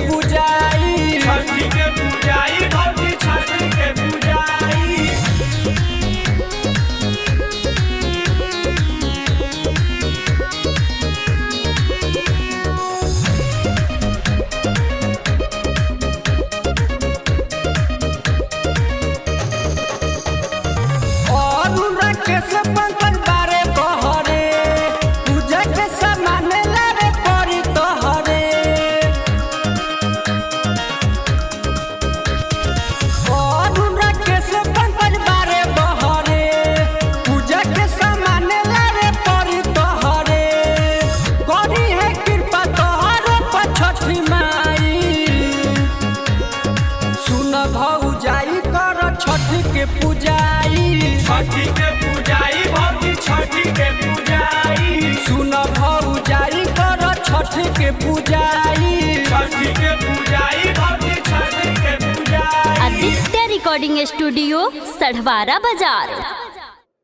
पूजाई, छठी के पूजाई भौजी छठी के पूजाई। और राकेश पंकज बारे बहरे पूजा के सामान लावे पड़ी तोहरे। और राकेश पंकज बारे बहरे पूजा के सामान लावे पड़ी तोहरे। करी है कृपा तोहरे पर छठी माई, सुन भौजाई कर छठी के पूजाई, छठी के पूजाई भौजी छठी के पूजाई। सुन भौजाई कर छठी के पूजाई, छठी के पूजाई भौजी छठी के पूजाई। आदित्य रिकॉर्डिंग स्टूडियो सढ़वारा बाजार।